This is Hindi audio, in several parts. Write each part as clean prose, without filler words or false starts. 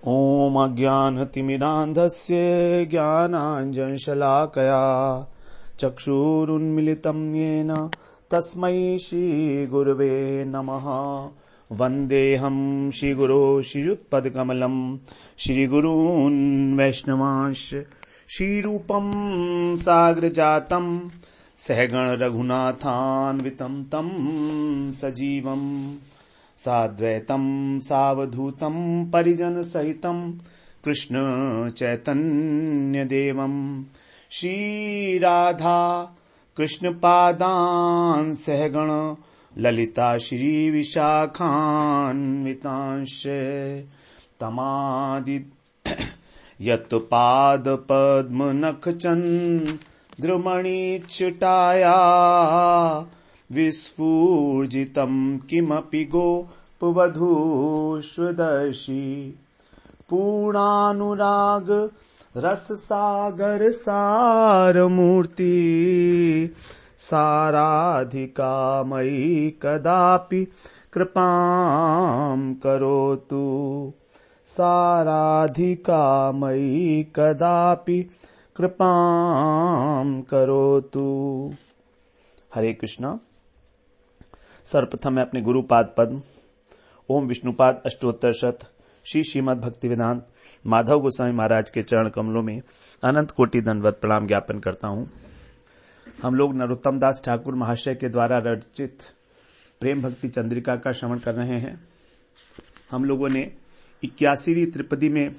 ॐ अज्ञानतिमिरान्धस्य ज्ञानाञ्जनशलाकया चक्षुरुन्मिलितं येन तस्मै श्रीगुरवे नमः। वन्देऽहं श्रीगुरो श्रीयुत्पदकमलं श्रीगुरून् वैष्णवांश्च श्रीरूपं साग्रजातं सहगण रघुनाथान्वितं तं सजीवम् साद्वैतं सावधूतं परिजन सहितं कृष्ण चैतन्य देवं श्री राधा कृष्ण पादान् सहगण ललिता श्री विशाखान्वितांश्च तमादि यत् पाद पद्म नख चन्द्रमणिच्छटाया विस्फूर्जितं किमपि गोपवधूष्वदर्शी पूर्णानुराग रससागर सारमूर्ति साराधिका मयि कदापि कृपां करोतु साराधिका मयि कदापि कृपां करोतु। हरे कृष्णा। सर्वप्रथम मैं अपने गुरुपाद पद्म ओम विष्णुपाद अष्टोत्तर शत श्री श्रीमद् भक्तिवेदांत माधव गोस्वामी महाराज के चरण कमलों में अनंत कोटि दंडवत प्रणाम ज्ञापन करता हूं। हम लोग नरोत्तम दास ठाकुर महाशय के द्वारा रचित प्रेम भक्ति चंद्रिका का श्रवण कर रहे हैं। हम लोगों ने 81वीं त्रिपदी में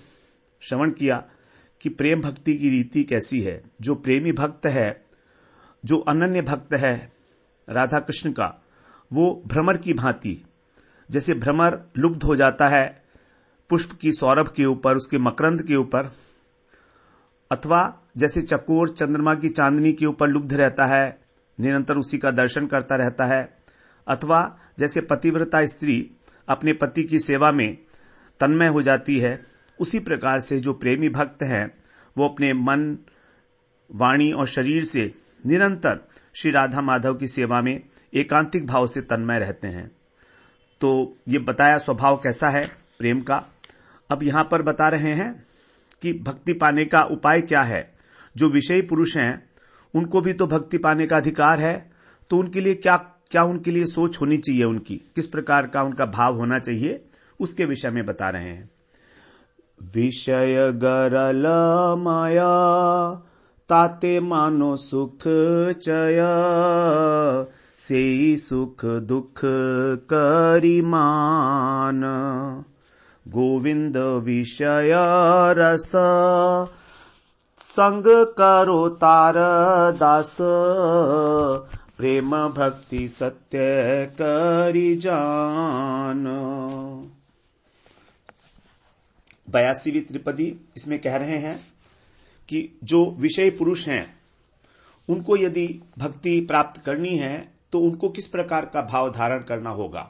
श्रवण किया कि प्रेम भक्ति की रीति कैसी है। जो प्रेमी भक्त है, जो अनन्य भक्त है राधा कृष्ण का, वो भ्रमर की भांति, जैसे भ्रमर लुब्ध हो जाता है पुष्प की सौरभ के ऊपर, उसके मकरंद के ऊपर, अथवा जैसे चकोर चंद्रमा की चांदनी के ऊपर लुब्ध रहता है, निरंतर उसी का दर्शन करता रहता है, अथवा जैसे पतिव्रता स्त्री अपने पति की सेवा में तन्मय हो जाती है, उसी प्रकार से जो प्रेमी भक्त हैं वो अपने मन, वाणी और शरीर से निरंतर श्री राधा माधव की सेवा में एकांतिक भाव से तन्मय रहते हैं। तो ये बताया स्वभाव कैसा है प्रेम का। अब यहां पर बता रहे हैं कि भक्ति पाने का उपाय क्या है। जो विषयी पुरुष हैं उनको भी तो भक्ति पाने का अधिकार है, तो उनके लिए क्या उनके लिए सोच होनी चाहिए, उनकी किस प्रकार का उनका भाव होना चाहिए, उसके विषय में बता रहे हैं। विषय गरल माया ताते मानो सुख चय सेई सुख दुख करिमान गोविंद विषय रस संग करो तार दास प्रेम भक्ति सत्य करि जान। 82वीं त्रिपदी इसमें कह रहे हैं कि जो विषय पुरुष हैं उनको यदि भक्ति प्राप्त करनी है तो उनको किस प्रकार का भाव धारण करना होगा।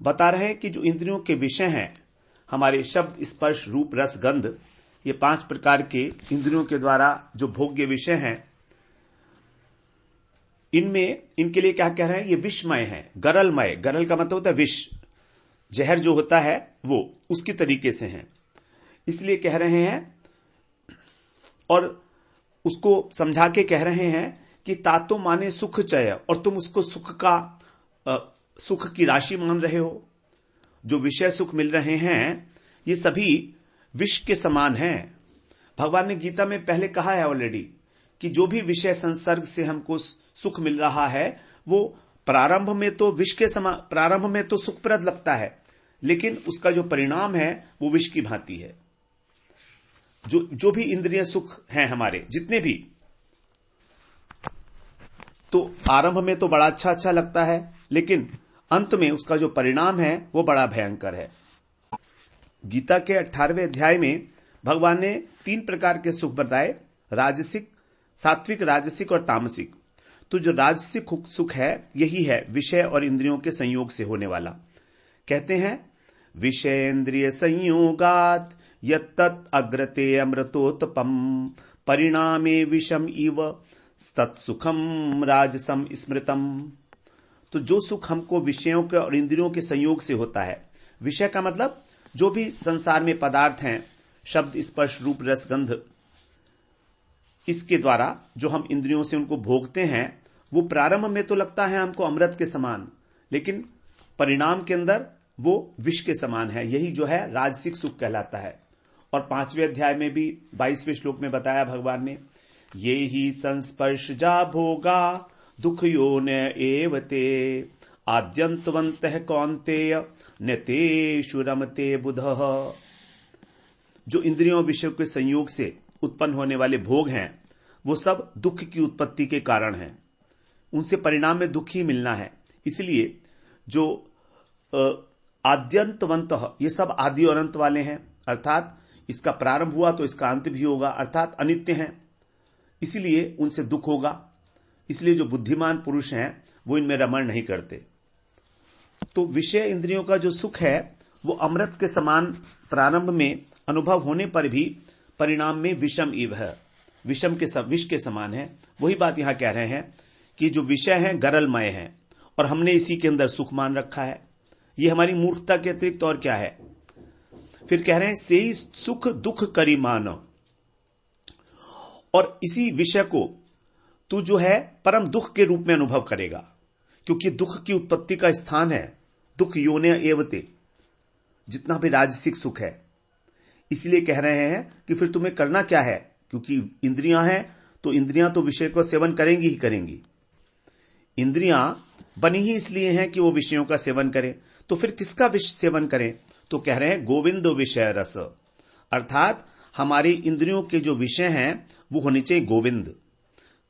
बता रहे हैं कि जो इंद्रियों के विषय हैं, हमारे शब्द स्पर्श रूप रस गंध, ये 5 प्रकार के इंद्रियों के द्वारा जो भोग्य विषय हैं, इनमें इनके लिए क्या कह रहे हैं, ये विषमय है, गरलमय। गरल का मतलब होता है विष, जहर जो होता है वो उसकी तरीके से है, इसलिए कह रहे हैं। और उसको समझा के कह रहे हैं कि तातो माने सुख चय, और तुम उसको सुख की राशि मान रहे हो। जो विषय सुख मिल रहे हैं ये सभी विष के समान हैं। भगवान ने गीता में पहले कहा है ऑलरेडी कि जो भी विषय संसर्ग से हमको सुख मिल रहा है वो प्रारंभ में तो विष के समान, प्रारंभ में तो सुखप्रद लगता है, लेकिन उसका जो परिणाम है वो विष की भांति है। जो भी इंद्रिय सुख हैं हमारे जितने भी, तो आरंभ में तो बड़ा अच्छा लगता है, लेकिन अंत में उसका जो परिणाम है वो बड़ा भयंकर है। गीता के 18वें अध्याय में भगवान ने 3 प्रकार के सुख बताए, राजसिक, सात्विक, राजसिक और तामसिक। तो जो राजसिक सुख है यही है विषय और इंद्रियों के संयोग से होने वाला। कहते हैं विषयेन्द्रिय संयोगात यत्तत् अग्रते अमृतोत्पम परिणामे विषम इव तत्सुखम राजसम स्मृतम। तो जो सुख हमको विषयों के और इंद्रियों के संयोग से होता है, विषय का मतलब जो भी संसार में पदार्थ हैं, शब्द स्पर्श रूप रस गंध, इसके द्वारा जो हम इंद्रियों से उनको भोगते हैं, वो प्रारंभ में तो लगता है हमको अमृत के समान, लेकिन परिणाम के अंदर वो विष के समान है। यही जो है राजसिक सुख कहलाता है। और 5वें अध्याय में भी 22वें श्लोक में बताया भगवान ने, ये ही संस्पर्श जा भोगा दुख योन एवते आद्यंतवंतः कौन्तेय नतेषु रमते बुधः। जो इंद्रियों विषयों के संयोग से उत्पन्न होने वाले भोग हैं, वो सब दुख की उत्पत्ति के कारण हैं। उनसे परिणाम में दुख ही मिलना है। इसलिए जो आद्यंतवंत, ये सब आदि और अंत वाले हैं, अर्थात इसका प्रारंभ हुआ तो इसका अंत भी होगा, अर्थात अनित्य हैं, इसलिए उनसे दुख होगा। इसलिए जो बुद्धिमान पुरुष हैं वो इनमें रमण नहीं करते। तो विषय इंद्रियों का जो सुख है वो अमृत के समान प्रारंभ में अनुभव होने पर भी परिणाम में विषम इव है, विष के समान है। वही बात यहां कह रहे हैं कि जो विषय है गरलमय है और हमने इसी के अंदर सुख मान रखा है। ये हमारी मूर्खता के अतिरिक्त और क्या है। फिर कह रहे हैं सेई सुख दुख करी मान, और इसी विषय को तू जो है परम दुख के रूप में अनुभव करेगा, क्योंकि दुख की उत्पत्ति का स्थान है दुख योने एवते, जितना भी राजसिक सुख है। इसलिए कह रहे हैं कि फिर तुम्हें करना क्या है, क्योंकि इंद्रियां हैं तो इंद्रियां तो विषय को सेवन करेंगी ही करेंगी। इंद्रियां बनी ही इसलिए हैं कि वो विषयों का सेवन करें, तो फिर किसका सेवन करें। तो कह रहे हैं गोविंद विषय रस, अर्थात हमारी इंद्रियों के जो विषय हैं वो होने चाहिए गोविंद।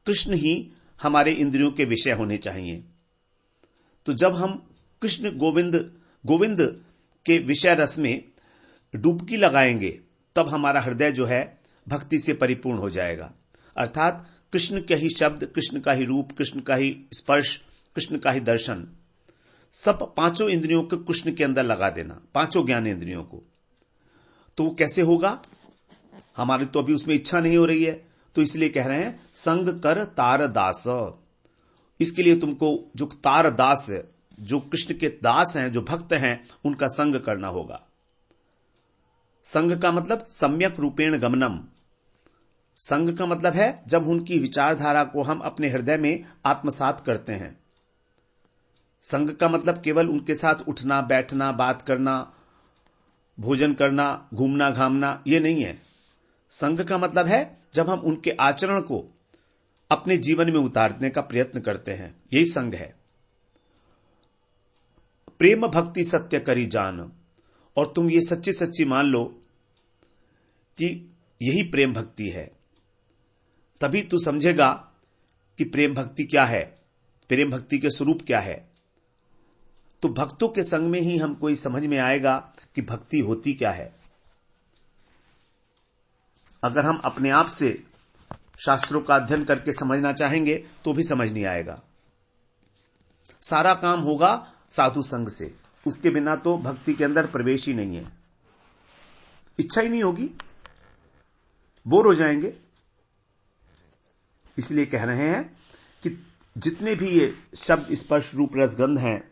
कृष्ण ही हमारे इंद्रियों के विषय होने चाहिए। तो जब हम कृष्ण गोविंद के विषय रस में डुबकी लगाएंगे, तब हमारा हृदय जो है भक्ति से परिपूर्ण हो जाएगा। अर्थात कृष्ण के ही शब्द, कृष्ण का ही रूप, कृष्ण का ही स्पर्श, कृष्ण का ही दर्शन, सब पांचों इंद्रियों को कृष्ण के अंदर लगा देना, पांचों ज्ञान इंद्रियों को। तो वो कैसे होगा, हमारी तो अभी उसमें इच्छा नहीं हो रही है, तो इसलिए कह रहे हैं संग कर तार दास। इसके लिए तुमको जो तार दास, जो कृष्ण के दास हैं, जो भक्त हैं, उनका संग करना होगा। संग का मतलब सम्यक रूपेण गमनम। संग का मतलब है जब उनकी विचारधारा को हम अपने हृदय में आत्मसात करते हैं। संग का मतलब केवल उनके साथ उठना बैठना, बात करना, भोजन करना, घूमना घामना, ये नहीं है। संग का मतलब है जब हम उनके आचरण को अपने जीवन में उतारने का प्रयत्न करते हैं, यही संग है। प्रेम भक्ति सत्य करी जान, और तुम ये सच्ची सच्ची मान लो कि यही प्रेम भक्ति है। तभी तू समझेगा कि प्रेम भक्ति क्या है, प्रेम भक्ति के स्वरूप क्या है। तो भक्तों के संग में ही हमको ये समझ में आएगा कि भक्ति होती क्या है। अगर हम अपने आप से शास्त्रों का अध्ययन करके समझना चाहेंगे तो भी समझ नहीं आएगा। सारा काम होगा साधु संग से, उसके बिना तो भक्ति के अंदर प्रवेश ही नहीं है। इच्छा ही नहीं होगी, बोर हो जाएंगे। इसलिए कह रहे हैं कि जितने भी ये शब्द स्पर्श रूप रसगंध हैं,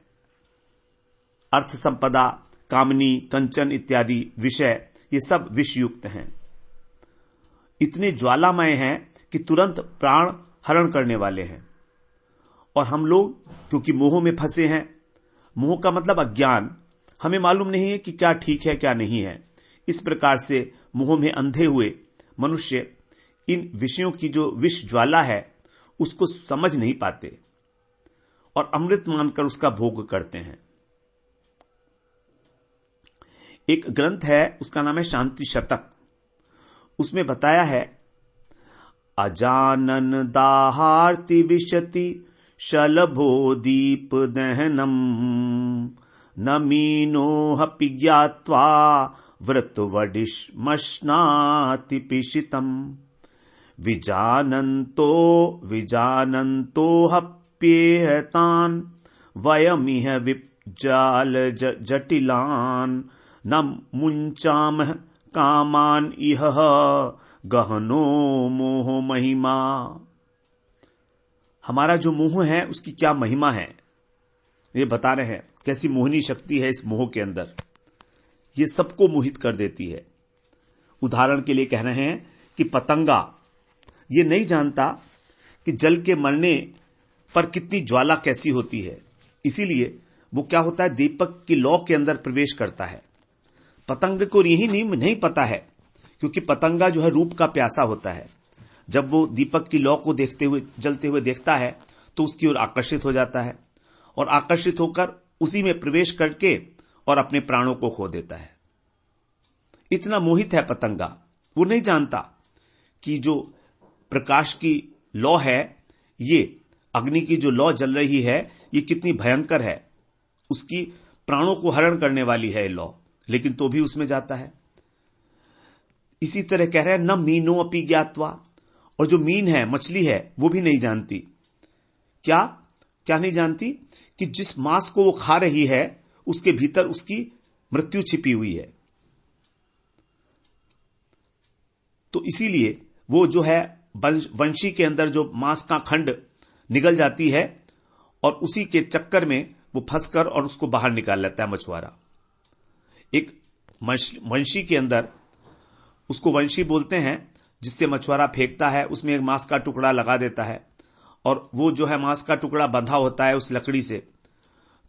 अर्थ संपदा, कामनी, कंचन इत्यादि विषय, ये सब विषयुक्त हैं, इतने ज्वालामय हैं कि तुरंत प्राण हरण करने वाले हैं। और हम लोग क्योंकि मोह में फंसे हैं, मोह का मतलब अज्ञान, हमें मालूम नहीं है कि क्या ठीक है क्या नहीं है। इस प्रकार से मोह में अंधे हुए मनुष्य इन विषयों की जो विष ज्वाला है उसको समझ नहीं पाते और अमृत मानकर उसका भोग करते हैं। एक ग्रंथ है, उसका नाम है शांति शतक। उसमें बताया है, अजानन दाहार्ति विशति शलभो दीप दहनम नमीनो हपि ज्ञात्वा व्रतवडिष्मश्नाति पिशितम विजानन्तो हप्येहतान् वयमिह विजाल जटिलान् न मुञ्चामः कामान इह गहनो मोह महिमा। हमारा जो मोह है उसकी क्या महिमा है, ये बता रहे हैं। कैसी मोहनी शक्ति है इस मोह के अंदर ये सबको मोहित कर देती है। उदाहरण के लिए कह रहे हैं कि पतंगा ये नहीं जानता कि जल के मरने पर कितनी ज्वाला कैसी होती है, इसीलिए वो क्या होता है, दीपक की लौ के अंदर प्रवेश करता है। पतंग को यही नहीं पता है, क्योंकि पतंगा जो है रूप का प्यासा होता है। जब वो दीपक की लौ को देखते हुए जलते हुए देखता है तो उसकी ओर आकर्षित हो जाता है और आकर्षित होकर उसी में प्रवेश करके और अपने प्राणों को खो देता है। इतना मोहित है पतंगा, वो नहीं जानता कि जो प्रकाश की लौ है, ये अग्नि की जो लौ जल रही है, ये कितनी भयंकर है, उसकी प्राणों को हरण करने वाली है ये लौ, लेकिन तो भी उसमें जाता है। इसी तरह कह रहे हैं न मीनो अपि ज्ञात्वा, और जो मीन है, मछली है, वो भी नहीं जानती। क्या नहीं जानती कि जिस मांस को वो खा रही है उसके भीतर उसकी मृत्यु छिपी हुई है। तो इसीलिए वो जो है वंशी के अंदर जो मांस का खंड निगल जाती है और उसी के चक्कर में वो फंसकर और उसको बाहर निकाल लेता है मछुआरा। एक वंशी के अंदर, उसको वंशी बोलते हैं, जिससे मछुआरा फेंकता है, उसमें एक मांस का टुकड़ा लगा देता है और वो जो है मांस का टुकड़ा बंधा होता है उस लकड़ी से।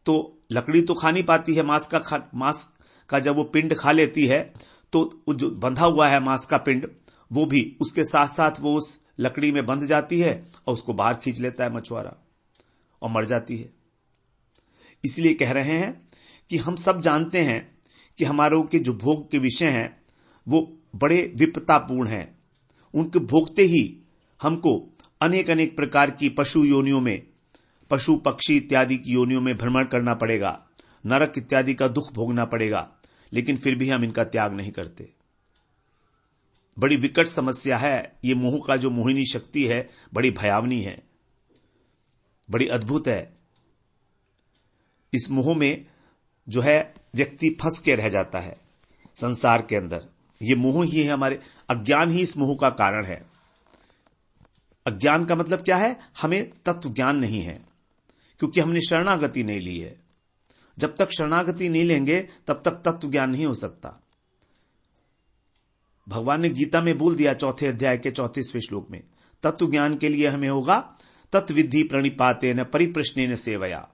तो लकड़ी तो खा नहीं पाती है मांस का जब वो पिंड खा लेती है तो जो बंधा हुआ है मांस का पिंड, वो भी उसके साथ साथ वो उस लकड़ी में बंध जाती है और उसको बाहर खींच लेता है मछुआरा और मर जाती है। इसलिए कह रहे हैं कि हम सब जानते हैं कि हमारे के जो भोग के विषय हैं वो बड़े विपत्तापूर्ण हैं। उनके भोगते ही हमको अनेक अनेक प्रकार की पशु योनियों में, पशु पक्षी इत्यादि की योनियों में भ्रमण करना पड़ेगा, नरक इत्यादि का दुख भोगना पड़ेगा, लेकिन फिर भी हम इनका त्याग नहीं करते। बड़ी विकट समस्या है। ये मोह का जो मोहिनी शक्ति है बड़ी भयावनी है, बड़ी अद्भुत है। इस मोह में जो है व्यक्ति फंस के रह जाता है संसार के अंदर। ये मोह ही है, हमारे अज्ञान ही इस मोह का कारण है। अज्ञान का मतलब क्या है, हमें तत्व ज्ञान नहीं है, क्योंकि हमने शरणागति नहीं ली है। जब तक शरणागति नहीं लेंगे तब तक तत्व ज्ञान नहीं हो सकता। भगवान ने गीता में बोल दिया 4 अध्याय के 34वें श्लोक में, तत्व ज्ञान के लिए हमें होगा तत्विद्धि प्रणिपातेन परिप्रश्नेन सेवया।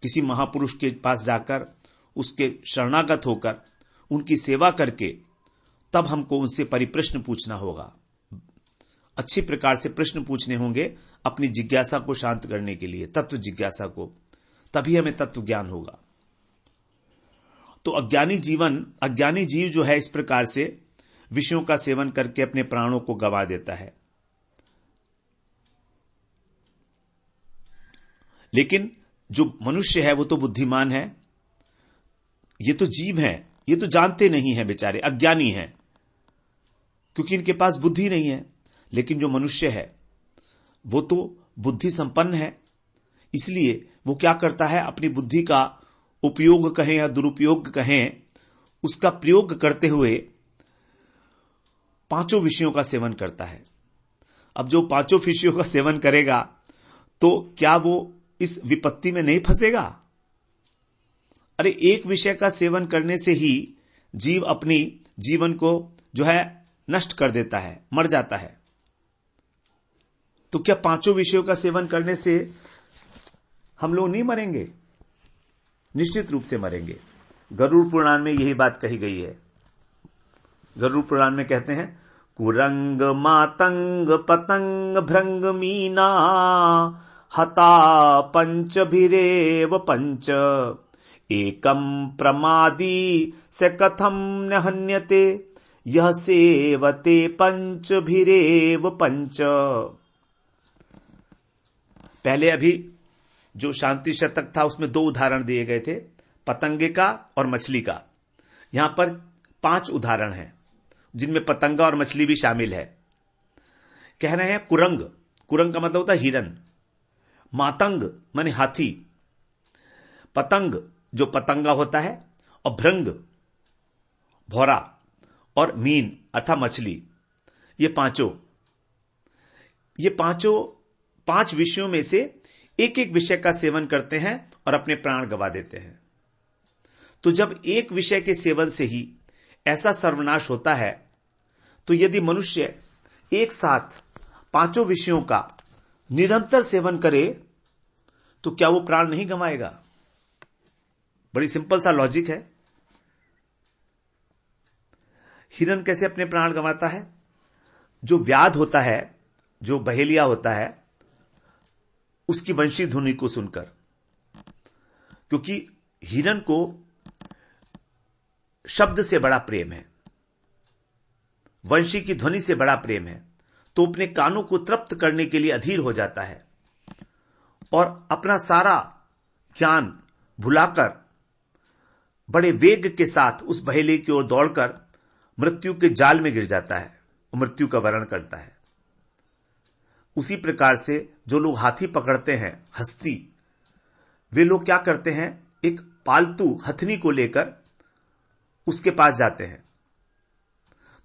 किसी महापुरुष के पास जाकर उसके शरणागत होकर उनकी सेवा करके तब हमको उनसे परिप्रश्न पूछना होगा। अच्छी प्रकार से प्रश्न पूछने होंगे अपनी जिज्ञासा को शांत करने के लिए, तत्व जिज्ञासा को, तभी हमें तत्व ज्ञान होगा। तो अज्ञानी जीव जो है इस प्रकार से विषयों का सेवन करके अपने प्राणों को गंवा देता है। लेकिन जो मनुष्य है वो तो बुद्धिमान है। ये तो जीव हैं, ये तो जानते नहीं है, बेचारे अज्ञानी हैं, क्योंकि इनके पास बुद्धि नहीं है। लेकिन जो मनुष्य है वो तो बुद्धि संपन्न है, इसलिए वो क्या करता है, अपनी बुद्धि का उपयोग कहें या दुरुपयोग कहें, उसका प्रयोग करते हुए 5 विषयों का सेवन करता है। अब जो 5 विषयों का सेवन करेगा तो क्या वो इस विपत्ति में नहीं फंसेगा? अरे एक विषय का सेवन करने से ही जीव अपनी जीवन को जो है नष्ट कर देता है, मर जाता है। तो क्या 5 विषयों का सेवन करने से हम लोग नहीं मरेंगे? निश्चित रूप से मरेंगे। गरुड़ पुराण में यही बात कही गई है। गरुड़ पुराण में कहते हैं, कुरंग मातंग पतंग भृंग मीना हता पंच भिरेव पंच एकम प्रमादी से कथम न हन्यते यह सेवते पंच भिरेव पंच। पहले अभी जो शांति शतक था उसमें 2 उदाहरण दिए गए थे, पतंगे का और मछली का। यहां पर 5 उदाहरण हैं जिनमें पतंगा और मछली भी शामिल है। कह रहे हैं कुरंग, कुरंग का मतलब होता है हिरन, मातंग माने हाथी, पतंग जो पतंगा होता है, और भृंग भौरा, और मीन अर्थात मछली। ये पांचों 5 विषयों में से एक एक विषय का सेवन करते हैं और अपने प्राण गंवा देते हैं। तो जब एक विषय के सेवन से ही ऐसा सर्वनाश होता है, तो यदि मनुष्य एक साथ पांचों विषयों का निरंतर सेवन करे तो क्या वो प्राण नहीं गंवाएगा? बड़ी सिंपल सा लॉजिक है। हिरण कैसे अपने प्राण गंवाता है? जो व्याध होता है, जो बहेलिया होता है, उसकी वंशी ध्वनि को सुनकर, क्योंकि हिरण को शब्द से बड़ा प्रेम है, वंशी की ध्वनि से बड़ा प्रेम है, तो अपने कानों को तृप्त करने के लिए अधीर हो जाता है और अपना सारा ज्ञान भुलाकर बड़े वेग के साथ उस बहेली की ओर दौड़कर मृत्यु के जाल में गिर जाता है और मृत्यु का वरण करता है। उसी प्रकार से जो लोग हाथी पकड़ते हैं, हस्ती, वे लोग क्या करते हैं? एक पालतू हथनी को लेकर उसके पास जाते हैं।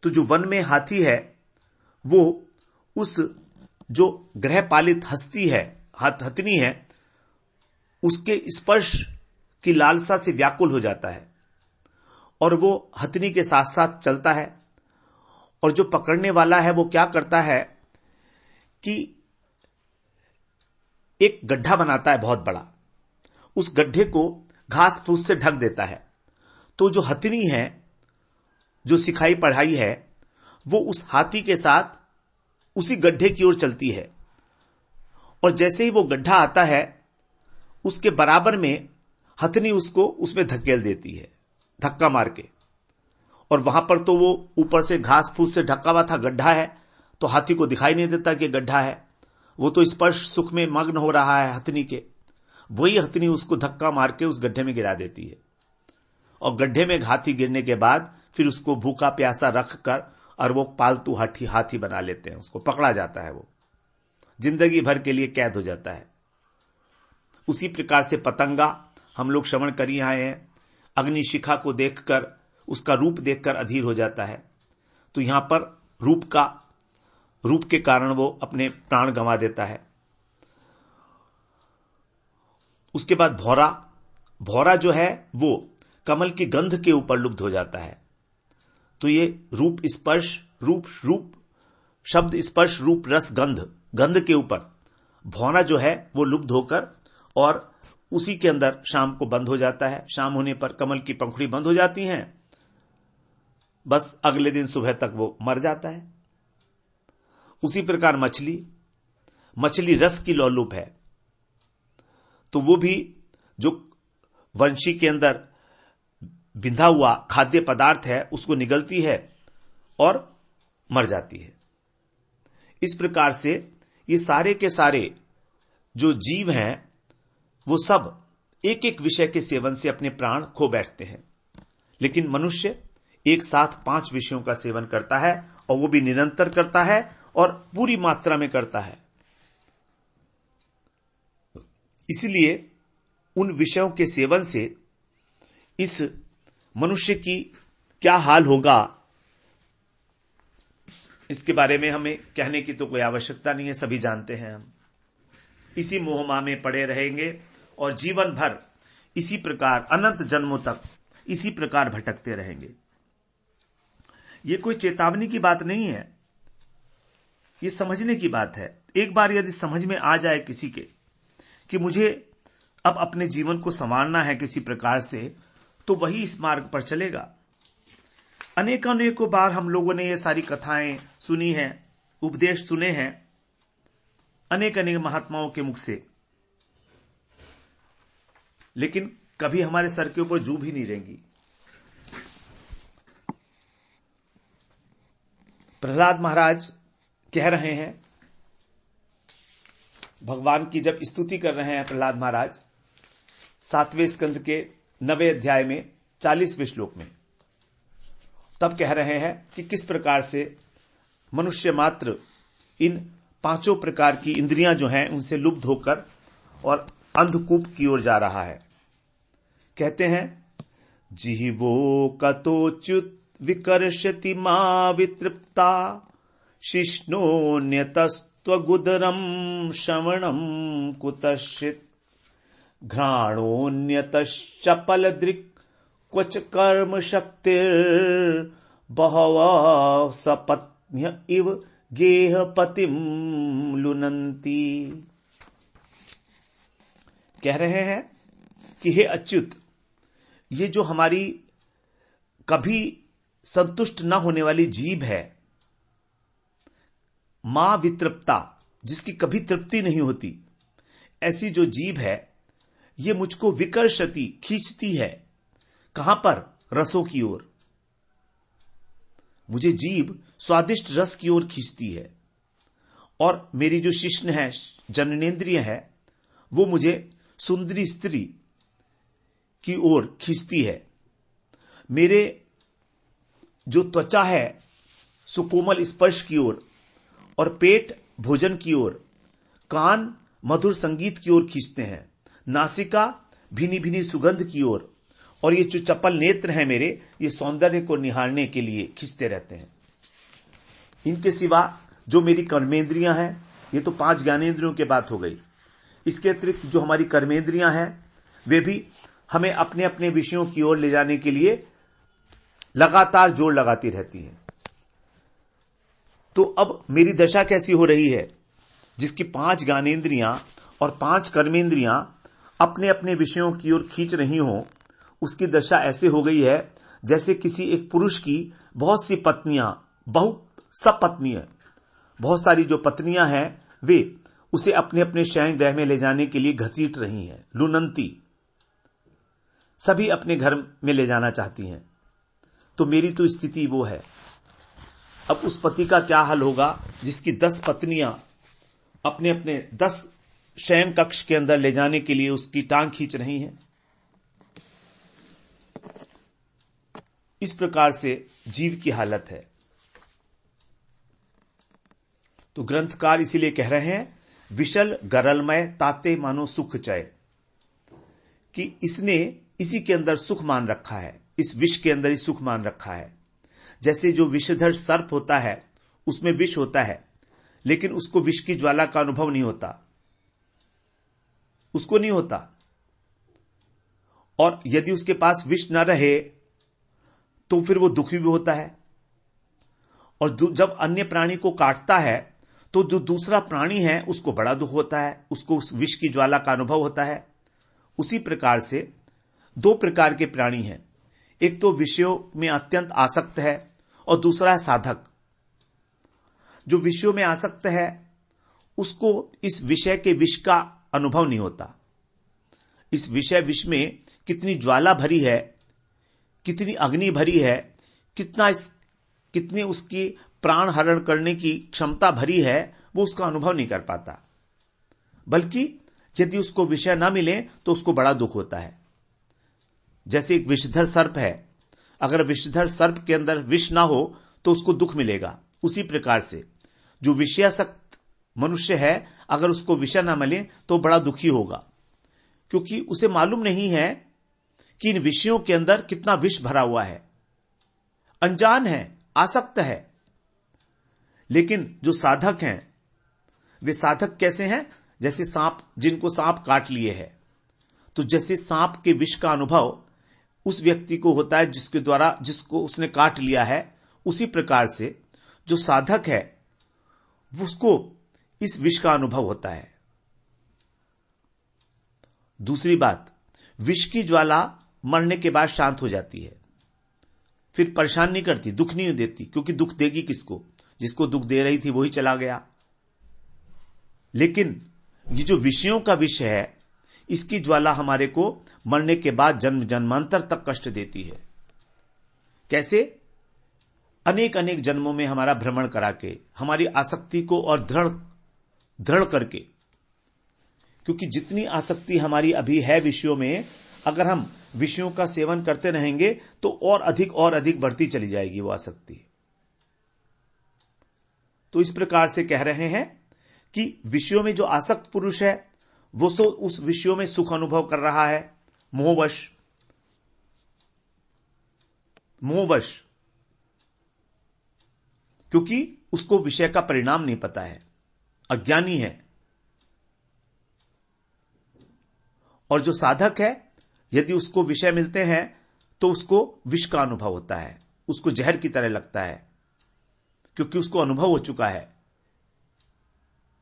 तो जो वन में हाथी है वो उस जो गृहपालित हस्ती है, हथनी है, उसके स्पर्श की लालसा से व्याकुल हो जाता है और वो हथनी के साथ साथ चलता है। और जो पकड़ने वाला है वो क्या करता है कि एक गड्ढा बनाता है बहुत बड़ा, उस गड्ढे को घास फूस से ढक देता है। तो जो हथनी है, जो सिखाई पढ़ाई है, वो उस हाथी के साथ उसी गड्ढे की ओर चलती है और जैसे ही वो गड्ढा आता है उसके बराबर में हथनी उसको उसमें धकेल देती है, धक्का मार के। और वहां पर तो वो ऊपर से घास फूस से ढका हुआ था, गड्ढा है, तो हाथी को दिखाई नहीं देता कि गड्ढा है, वो तो स्पर्श सुख में मग्न हो रहा है हथनी के। वही हथनी उसको धक्का मार के उस गड्ढे में गिरा देती है और गड्ढे में हाथी गिरने के बाद फिर उसको भूखा प्यासा रख कर और वो पालतू हाथी बना लेते हैं, उसको पकड़ा जाता है, वो जिंदगी भर के लिए कैद हो जाता है। उसी प्रकार से पतंगा, हम लोग श्रवण कर ही आए हैं, अग्निशिखा को देखकर, उसका रूप देखकर अधीर हो जाता है। तो यहां पर रूप के कारण वो अपने प्राण गंवा देता है। उसके बाद भौरा जो है वो कमल की गंध के ऊपर लुब्ध हो जाता है। तो ये रूप स्पर्श, रूप शब्द स्पर्श रूप रस गंध के ऊपर भौरा जो है वो लुब्ध होकर और उसी के अंदर शाम को बंद हो जाता है। शाम होने पर कमल की पंखुड़ी बंद हो जाती हैं, बस अगले दिन सुबह तक वो मर जाता है। उसी प्रकार मछली रस की लोलुप है, तो वो भी जो वंशी के अंदर बिंधा हुआ खाद्य पदार्थ है उसको निगलती है और मर जाती है। इस प्रकार से ये सारे के सारे जो जीव हैं वो सब एक एक विषय के सेवन से अपने प्राण खो बैठते हैं। लेकिन मनुष्य एक साथ 5 विषयों का सेवन करता है और वो भी निरंतर करता है और पूरी मात्रा में करता है। इसलिए उन विषयों के सेवन से इस मनुष्य की क्या हाल होगा, इसके बारे में हमें कहने की तो कोई आवश्यकता नहीं है, सभी जानते हैं। हम इसी मोहमाया में पड़े रहेंगे और जीवन भर इसी प्रकार अनंत जन्मों तक इसी प्रकार भटकते रहेंगे। ये कोई चेतावनी की बात नहीं है, ये समझने की बात है। एक बार यदि समझ में आ जाए किसी के कि मुझे अब अपने जीवन को संवारना है किसी प्रकार से, तो वही इस मार्ग पर चलेगा। अनेकों बार हम लोगों ने ये सारी कथाएं सुनी हैं, उपदेश सुने हैं अनेक महात्माओं के मुख से, लेकिन कभी हमारे सर के ऊपर जू भी नहीं रहेंगी। प्रहलाद महाराज कह रहे हैं, भगवान की जब स्तुति कर रहे हैं प्रहलाद महाराज 7वें स्कंद के 9वें अध्याय में 40वें श्लोक में, तब कह रहे हैं कि किस प्रकार से मनुष्य मात्र इन 5 प्रकार की इंद्रियां जो हैं उनसे लुब्ध होकर और अंधकूप की ओर जा रहा है। कहते हैं, जिह्वो कतोच्युत विकर्षति मा वितृप्ता शिष्णोन्यतस्त्वगुदरम श्रवणम कुतश्चित् घ्राणोन्यतश्चपलदृक् क्वच कर्म शक्तिर बहवः सपत्न्य इव गेह पतिम लुनंती। कह रहे हैं कि हे अच्युत, ये जो हमारी कभी संतुष्ट न होने वाली जीभ है, मां वितृप्ता, जिसकी कभी तृप्ति नहीं होती, ऐसी जो जीभ है ये मुझको विकर्षति, खींचती है। कहां पर? रसों की ओर। मुझे जीभ स्वादिष्ट रस की ओर खींचती है। और मेरी जो शिश्न है, जननेंद्रिय है, वो मुझे सुंदरी स्त्री की ओर खींचती है। मेरे जो त्वचा है सुकोमल स्पर्श की ओर, और पेट भोजन की ओर, कान मधुर संगीत की ओर खींचते हैं, नासिका भीनी भीनी सुगंध की ओर, और ये जो चपल नेत्र हैं मेरे, ये सौंदर्य को निहारने के लिए खींचते रहते हैं। इनके सिवा जो मेरी कर्मेंद्रियां हैं, ये तो 5 ज्ञानेंद्रियों की बात हो गई। इसके अतिरिक्त जो हमारी कर्मेंद्रियां हैं वे भी हमें अपने अपने विषयों की ओर ले जाने के लिए लगातार जोर लगाती रहती हैं। तो अब मेरी दशा कैसी हो रही है? जिसकी 5 ज्ञानेंद्रियां और 5 कर्मेंद्रियां अपने अपने विषयों की ओर खींच रही हो, उसकी दशा ऐसे हो गई है जैसे किसी एक पुरुष की बहुत सी पत्नियां, सपत्नीय, बहुत सारी जो पत्नियां हैं वे उसे अपने अपने शयन गृह में ले जाने के लिए घसीट रही हैं। लुनंती, सभी अपने घर में ले जाना चाहती हैं। तो मेरी तो स्थिति वो है। अब उस पति का क्या हाल होगा जिसकी 10 पत्नियां अपने अपने 10 शयन कक्ष के अंदर ले जाने के लिए उसकी टांग खींच रही हैं। इस प्रकार से जीव की हालत है। तो ग्रंथकार इसीलिए कह रहे हैं, विशल गरलमय ताते मानो सुख चय, कि इसने इसी के अंदर सुख मान रखा है, इस विष के अंदर ही सुख मान रखा है। जैसे जो विषधर सर्प होता है उसमें विष होता है, लेकिन उसको विष की ज्वाला का अनुभव नहीं होता, उसको नहीं होता। और यदि उसके पास विष न रहे तो फिर वो दुखी भी होता है। और जब अन्य प्राणी को काटता है तो जो दूसरा प्राणी है उसको बड़ा दुख होता है, उसको उस विष की ज्वाला का अनुभव होता है। उसी प्रकार से 2 प्रकार के प्राणी हैं, एक तो विषयों में अत्यंत आसक्त है और दूसरा है साधक। जो विषयों में आसक्त है उसको इस विषय के विष का अनुभव नहीं होता। इस विष में कितनी ज्वाला भरी है, कितनी अग्नि भरी है, कितने उसकी प्राण हरण करने की क्षमता भरी है, वो उसका अनुभव नहीं कर पाता। बल्कि यदि उसको विषय ना मिले तो उसको बड़ा दुख होता है। जैसे एक विषधर सर्प है, अगर विषधर सर्प के अंदर विष ना हो तो उसको दुख मिलेगा। उसी प्रकार से जो विषयासक्त मनुष्य है, अगर उसको विषय ना मिले तो बड़ा दुखी होगा, क्योंकि उसे मालूम नहीं है कि इन विषयों के अंदर कितना विष भरा हुआ है। अनजान है, आसक्त है। लेकिन जो साधक हैं, वे साधक कैसे हैं? जैसे सांप, जिनको सांप काट लिए है, तो जैसे सांप के विष का अनुभव उस व्यक्ति को होता है जिसको उसने काट लिया है, उसी प्रकार से जो साधक है उसको इस विष का अनुभव होता है। दूसरी बात, विष की ज्वाला मरने के बाद शांत हो जाती है, फिर परेशान नहीं करती, दुख नहीं देती, क्योंकि दुख देगी किसको? जिसको दुख दे रही थी वही चला गया। लेकिन ये जो विषयों का विष है, इसकी ज्वाला हमारे को मरने के बाद जन्म जन्मांतर तक कष्ट देती है। कैसे? अनेक अनेक जन्मों में हमारा भ्रमण करा के, हमारी आसक्ति को और दृढ़ करके। क्योंकि जितनी आसक्ति हमारी अभी है विषयों में, अगर हम विषयों का सेवन करते रहेंगे तो और अधिक बढ़ती चली जाएगी वो आसक्ति। तो इस प्रकार से कह रहे हैं कि विषयों में जो आसक्त पुरुष है वो तो उस विषयों में सुख अनुभव कर रहा है, मोहवश, क्योंकि उसको विषय का परिणाम नहीं पता है, अज्ञानी है। और जो साधक है, यदि उसको विषय मिलते हैं तो उसको विष का अनुभव होता है, उसको जहर की तरह लगता है, क्योंकि उसको अनुभव हो चुका है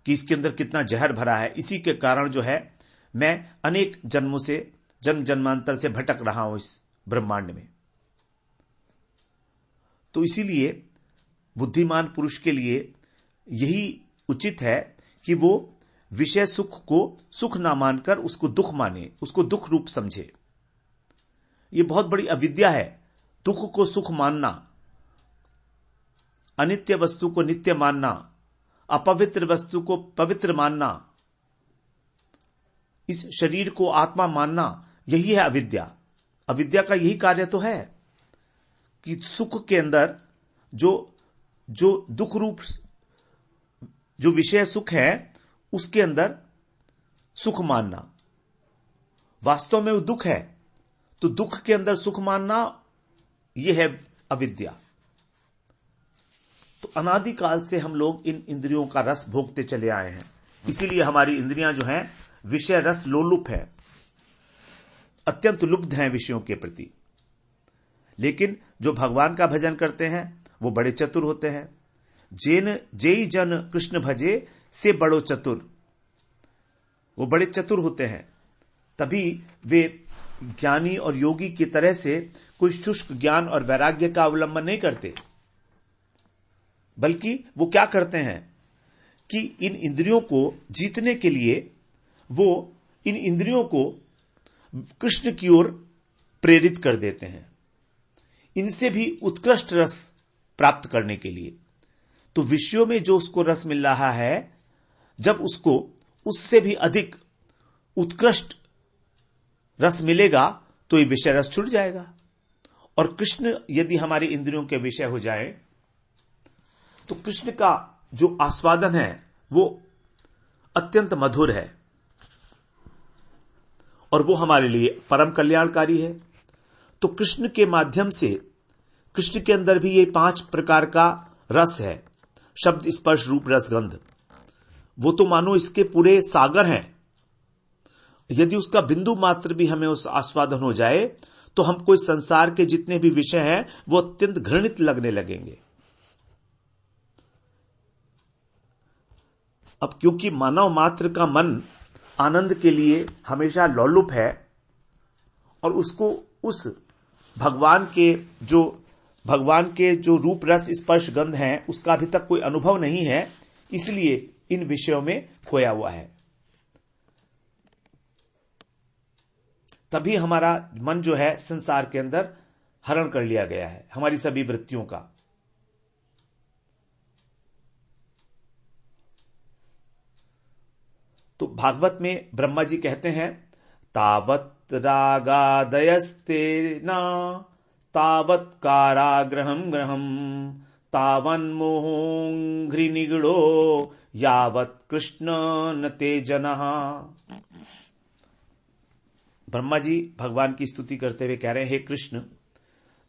कि इसके अंदर कितना जहर भरा है। इसी के कारण जो है मैं अनेक जन्मों से, जन्म जन्मांतर से भटक रहा हूं इस ब्रह्मांड में। तो इसीलिए बुद्धिमान पुरुष के लिए यही उचित है कि वो विषय सुख को सुख ना मानकर उसको दुख माने, उसको दुख रूप समझे। ये बहुत बड़ी अविद्या है, दुख को सुख मानना, अनित्य वस्तु को नित्य मानना, अपवित्र वस्तु को पवित्र मानना, इस शरीर को आत्मा मानना, यही है अविद्या। अविद्या का यही कार्य तो है कि सुख के अंदर जो दुख रूप जो विषय सुख है उसके अंदर सुख मानना। वास्तव में वो दुख है, तो दुख के अंदर सुख मानना, यह है अविद्या। तो अनादिकाल से हम लोग इन इंद्रियों का रस भोगते चले आए हैं, इसीलिए हमारी इंद्रियां जो हैं विषय रस लोलुप है, अत्यंत लुब्ध हैं विषयों के प्रति। लेकिन जो भगवान का भजन करते हैं वो बड़े चतुर होते हैं। जेई जन कृष्ण भजे से बड़ो चतुर, वो बड़े चतुर होते हैं, तभी वे ज्ञानी और योगी की तरह से कोई शुष्क ज्ञान और वैराग्य का अवलंबन नहीं करते, बल्कि वो क्या करते हैं कि इन इंद्रियों को जीतने के लिए वो इन इंद्रियों को कृष्ण की ओर प्रेरित कर देते हैं, इनसे भी उत्कृष्ट रस प्राप्त करने के लिए। तो विषयों में जो उसको रस मिल रहा है, जब उसको उससे भी अधिक उत्कृष्ट रस मिलेगा तो ये विषय रस छूट जाएगा। और कृष्ण यदि हमारी इंद्रियों के विषय हो जाए तो कृष्ण का जो आस्वादन है वो अत्यंत मधुर है और वो हमारे लिए परम कल्याणकारी है। तो कृष्ण के माध्यम से, कृष्ण के अंदर भी ये 5 प्रकार का रस है, शब्द स्पर्श रूप रस गंध, वो तो मानो इसके पूरे सागर हैं। यदि उसका बिंदु मात्र भी हमें उस आस्वादन हो जाए तो हमको इस संसार के जितने भी विषय हैं वो अत्यंत घृणित लगने लगेंगे। अब क्योंकि मानव मात्र का मन आनंद के लिए हमेशा लोलुप है और उसको उस भगवान के जो रूप रस स्पर्श गंध हैं उसका अभी तक कोई अनुभव नहीं है, इसलिए इन विषयों में खोया हुआ है। तभी हमारा मन जो है संसार के अंदर हरण कर लिया गया है, हमारी सभी वृत्तियों का। तो भागवत में ब्रह्मा जी कहते हैं, तावत रागादयस्ते न तावत काराग्रहम ग्रहम तावन्मोहघ्रिनिगड़ो यावत कृष्ण न ते जनः। ब्रह्मा जी भगवान की स्तुति करते हुए कह रहे हैं, हे कृष्ण,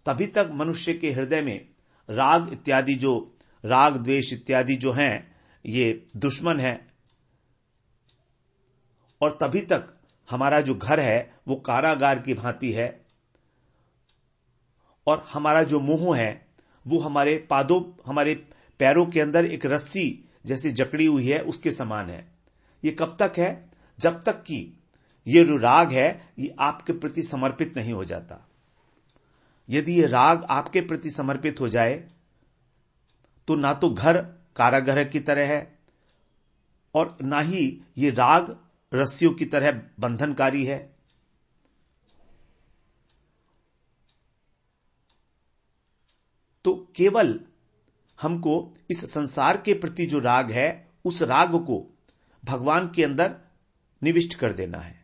तभी तक मनुष्य के हृदय में राग इत्यादि, जो राग द्वेष इत्यादि जो हैं ये दुश्मन है, और तभी तक हमारा जो घर है वो कारागार की भांति है, और हमारा जो मुंह है वो हमारे पैरों के अंदर एक रस्सी जैसी जकड़ी हुई है उसके समान है। ये कब तक है? जब तक कि ये जो राग है ये आपके प्रति समर्पित नहीं हो जाता। यदि ये राग आपके प्रति समर्पित हो जाए तो ना तो घर कारागृह की तरह है और ना ही ये राग रस्सियों की तरह बंधनकारी है। तो केवल हमको इस संसार के प्रति जो राग है उस राग को भगवान के अंदर निविष्ट कर देना है।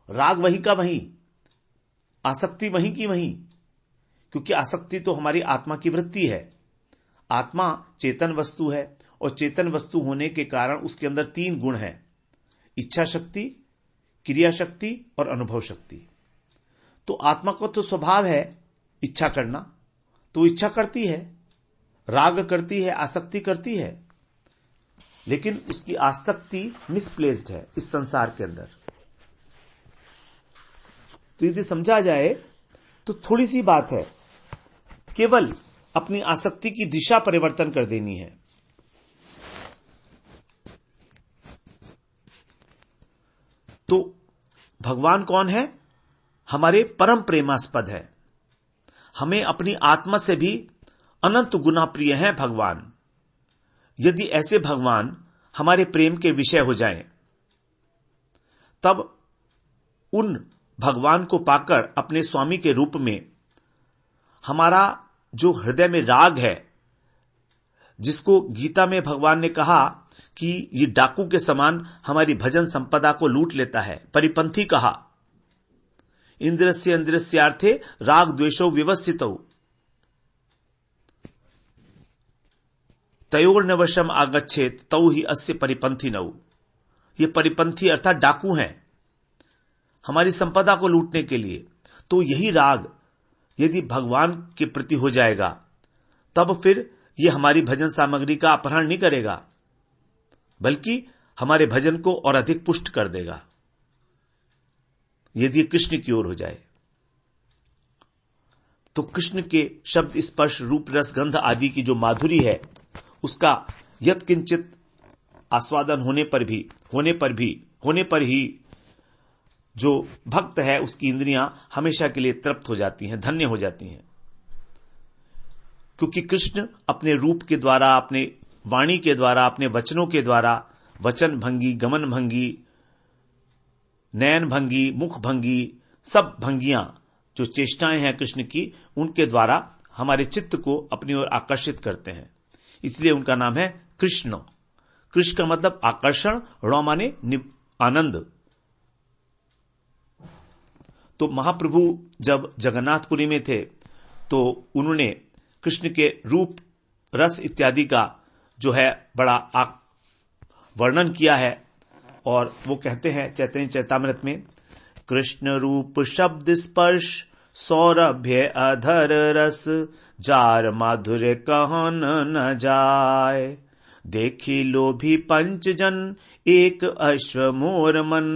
राग वही का वही, आसक्ति वही की वही, क्योंकि आसक्ति तो हमारी आत्मा की वृत्ति है। आत्मा चेतन वस्तु है और चेतन वस्तु होने के कारण उसके अंदर 3 गुण हैं, इच्छा शक्ति, क्रिया शक्ति और अनुभव शक्ति। तो आत्मा को तो स्वभाव है इच्छा करना, तो इच्छा करती है, राग करती है, आसक्ति करती है, लेकिन उसकी आसक्ति मिसप्लेस्ड है इस संसार के अंदर। तो यदि समझा जाए तो थोड़ी सी बात है, केवल अपनी आसक्ति की दिशा परिवर्तन कर देनी है। तो भगवान कौन है? हमारे परम प्रेमास्पद है। हमें अपनी आत्मा से भी अनंत गुना प्रिय हैं भगवान। यदि ऐसे भगवान हमारे प्रेम के विषय हो जाएं, तब उन भगवान को पाकर अपने स्वामी के रूप में हमारा जो हृदय में राग है, जिसको गीता में भगवान ने कहा कि ये डाकू के समान हमारी भजन संपदा को लूट लेता है, परिपंथी कहा। इंद्रस्य इंद्रस्यार्थे राग द्वेषो व्यवस्थितौ तयोर्नवशम आगच्छेत तौ ही अस्य परिपंथी नौ। ये परिपंथी अर्थात डाकू हैं हमारी संपदा को लूटने के लिए। तो यही राग यदि भगवान के प्रति हो जाएगा, तब फिर ये हमारी भजन सामग्री का अपहरण नहीं करेगा, बल्कि हमारे भजन को और अधिक पुष्ट कर देगा, यदि कृष्ण की ओर हो जाए। तो कृष्ण के शब्द स्पर्श रूप रस गंध आदि की जो माधुरी है, उसका यत्किंचित आस्वादन होने पर ही जो भक्त है उसकी इंद्रियां हमेशा के लिए तृप्त हो जाती हैं, धन्य हो जाती हैं। क्योंकि कृष्ण अपने रूप के द्वारा, अपने वाणी के द्वारा, अपने वचनों के द्वारा, वचन भंगी, गमन भंगी, नयन भंगी, मुख भंगी, सब भंगियां जो चेष्टाएं हैं कृष्ण की, उनके द्वारा हमारे चित्त को अपनी ओर आकर्षित करते हैं। इसलिए उनका नाम है कृष्ण। कृष्ण का मतलब आकर्षण, ण माने आनंद। तो महाप्रभु जब जगन्नाथपुरी में थे, तो उन्होंने कृष्ण के रूप रस इत्यादि का जो है बड़ा वर्णन किया है। और वो कहते हैं चैतन्य चैतामृत में, कृष्ण रूप शब्द स्पर्श सौरभ्य अधर रस जार माधुर्य कहन न जाय। देखी लोभी पंच जन एक अश्व मोर मन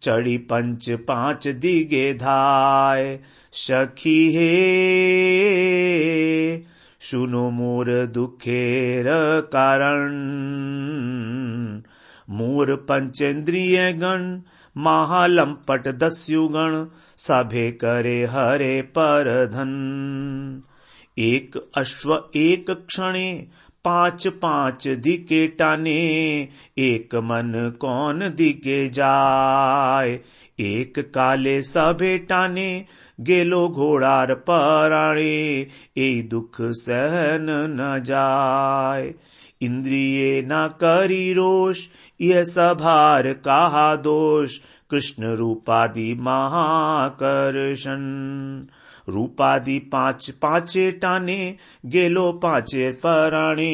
चढ़ी पंच पांच दिगे धाय। सखी हे सुनो मोर दुखेर कारण मोर पंचेन्द्रिय गण महालंपट दस्युगण सभे करे हरे पर धन। एक अश्व एक क्षणे पांच पांच दिके टाने एक मन कौन दिके जाय। एक काले सभे टाने गेलो घोड़ार पराणे ए दुख सहन न जाय। इंद्रिये न करी रोष यह सभार कहा दोष कृष्ण रूपादि महाकर्षण। रूपादि पांच पांचे टाने गेलो पांचे पराणे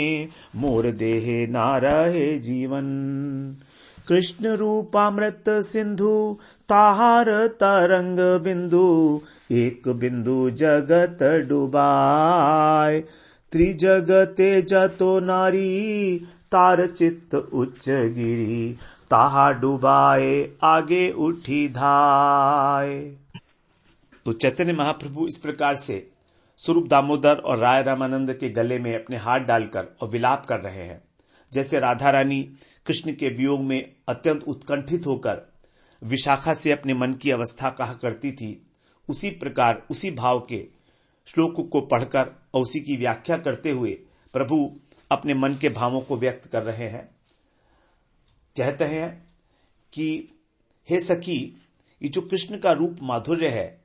मोर देहे ना रहे जीवन। कृष्ण रूपामृत सिंधु ताहार तरंग बिंदु एक बिंदु जगत डुबाय। त्रिजगते जतो नारी तार चित्त उच्च गिरी ताहा डुबाए आगे उठी धाय। तो चैतन्य महाप्रभु इस प्रकार से स्वरूप दामोदर और राय रामानंद के गले में अपने हाथ डालकर और विलाप कर रहे हैं। जैसे राधा रानी कृष्ण के वियोग में अत्यंत उत्कंठित होकर विशाखा से अपने मन की अवस्था कहा करती थी, उसी प्रकार उसी भाव के श्लोक को पढ़कर और उसी की व्याख्या करते हुए प्रभु अपने मन के भावों को व्यक्त कर रहे हैं। कहते हैं कि हे सखी, ये जो कृष्ण का रूप माधुर्य है,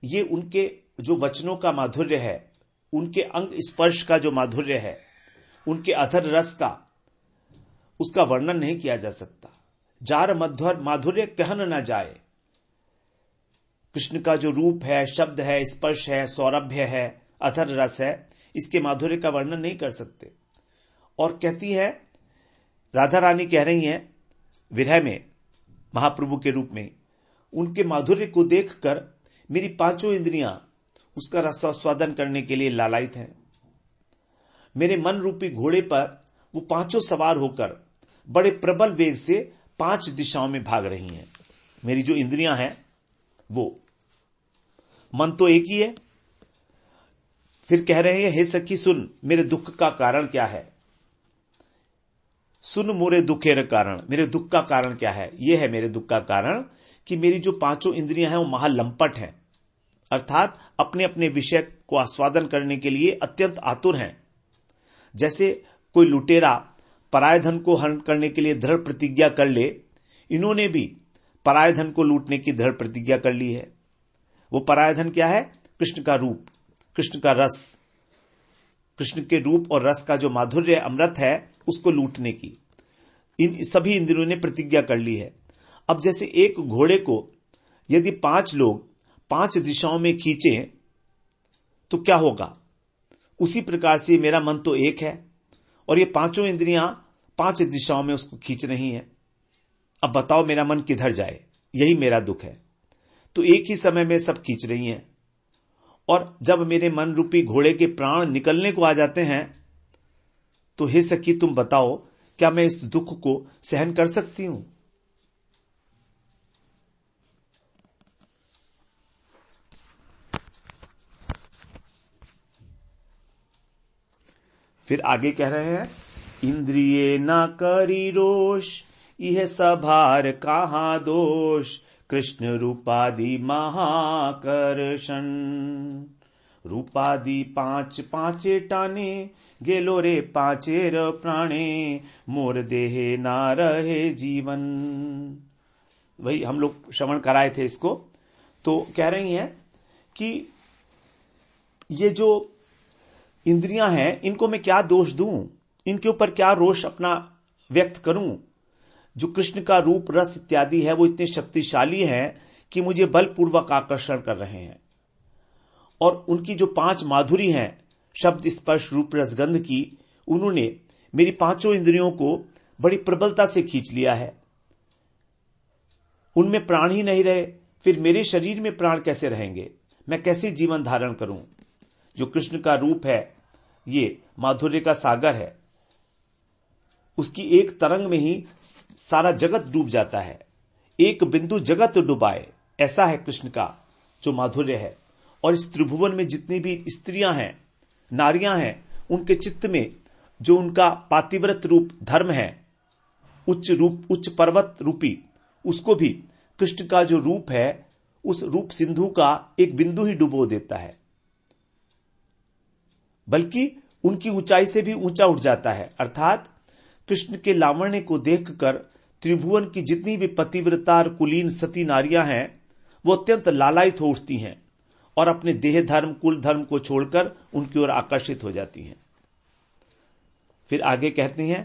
ये उनके जो वचनों का माधुर्य है, उनके अंग स्पर्श का जो माधुर्य है, उनके अधर रस का, उसका वर्णन नहीं किया जा सकता। जार मध्वर माधुर्य कहन न जाए। कृष्ण का जो रूप है, शब्द है, स्पर्श है, सौरभ्य है, अधर रस है, इसके माधुर्य का वर्णन नहीं कर सकते। और कहती है, राधा रानी कह रही हैं विरह में महाप्रभु के रूप में, उनके माधुर्य को देखकर मेरी पांचों इंद्रियां उसका रसास्वादन करने के लिए लालायित हैं। मेरे मन रूपी घोड़े पर वो पांचों सवार होकर बड़े प्रबल वेग से 5 दिशाओं में भाग रही हैं। मेरी जो इंद्रियां हैं वो मन तो एक ही है। फिर कह रहे हैं, हे सखी सुन, मेरे दुख का कारण क्या है। सुन मोरे दुखेर कारण, मेरे दुख का कारण क्या है। यह है मेरे दुख का कारण कि मेरी जो पांचों इंद्रियां हैं वो महालंपट हैं, अर्थात अपने अपने विषय को आस्वादन करने के लिए अत्यंत आतुर हैं। जैसे कोई लुटेरा पराय धन को हरण करने के लिए दृढ़ प्रतिज्ञा कर ले, इन्होंने भी पराय धन को लूटने की दृढ़ प्रतिज्ञा कर ली है। वो पराय धन क्या है? कृष्ण का रूप, कृष्ण का रस, कृष्ण के रूप और रस का जो माधुर्य अमृत है उसको लूटने की इन सभी इंद्रियों ने प्रतिज्ञा कर ली है। अब जैसे एक घोड़े को यदि 5 लोग 5 दिशाओं में खींचें तो क्या होगा, उसी प्रकार से मेरा मन तो एक है और ये पांचों इंद्रियां 5 दिशाओं में उसको खींच रही हैं। अब बताओ मेरा मन किधर जाए, यही मेरा दुख है। तो एक ही समय में सब खींच रही हैं, और जब मेरे मन रूपी घोड़े के प्राण निकलने को आ जाते हैं तो हे सखी तुम बताओ, क्या मैं इस दुख को सहन कर सकती हूं? फिर आगे कह रहे हैं, इंद्रिये न करी रोष, यह सभार कहां दोष, कृष्ण रूपादि महाकर्षण। रूपादि 5 टाने, गेलो रे 5 प्राणे, मोर देहे ना रहे जीवन। वही हम लोग श्रवण कराए थे इसको। तो कह रही हैं कि ये जो इंद्रियां हैं इनको मैं क्या दोष दूं, इनके ऊपर क्या रोष अपना व्यक्त करूं। जो कृष्ण का रूप रस इत्यादि है वो इतने शक्तिशाली हैं कि मुझे बलपूर्वक आकर्षण कर रहे हैं, और उनकी जो 5 माधुरी हैं, शब्द स्पर्श रूप रसगंध की, उन्होंने मेरी 5 इंद्रियों को बड़ी प्रबलता से खींच लिया है। उनमें प्राण ही नहीं रहे, फिर मेरे शरीर में प्राण कैसे रहेंगे, मैं कैसे जीवन धारण करूं। जो कृष्ण का रूप है ये माधुर्य का सागर है, उसकी एक तरंग में ही सारा जगत डूब जाता है। एक बिंदु जगत डुबाए, ऐसा है कृष्ण का जो माधुर्य है। और इस त्रिभुवन में जितनी भी स्त्रियां हैं, नारियां हैं, उनके चित्त में जो उनका पातिव्रत रूप धर्म है, उच्च रूप, उच्च पर्वत रूपी, उसको भी कृष्ण का जो रूप है उस रूप सिंधु का एक बिंदु ही डुबो देता है, बल्कि उनकी ऊंचाई से भी ऊंचा उठ जाता है। अर्थात कृष्ण के लावण्य को देखकर त्रिभुवन की जितनी भी पतिव्रता और कुलीन सती नारियां हैं वो अत्यंत लालायित हो उठती हैं और अपने देह धर्म, कुल धर्म को छोड़कर उनकी ओर आकर्षित हो जाती हैं। फिर आगे कहती हैं,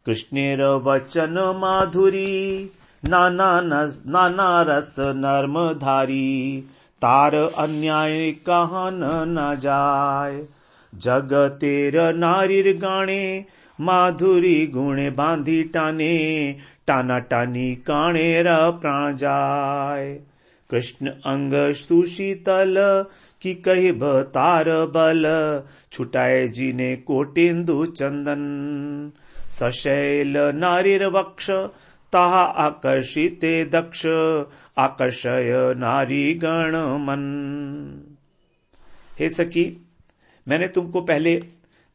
कृष्णेर वचन माधुरी, नाना रस नर्मधारी, तार अन्याय कहां न जाय, जगतेर नारीर गाणे, माधुरी गुणे बांधी टाने, टाना टानी काणेर प्राण जाय। कृष्ण अंग सुशीतल, की कही तार बल, छुटाए जीने कोटिंदु चंदन, सशैल नारीर वक्ष, ताहा आकर्षिते दक्ष, आकर्षय नारी गण मन। हे सखी, मैंने तुमको पहले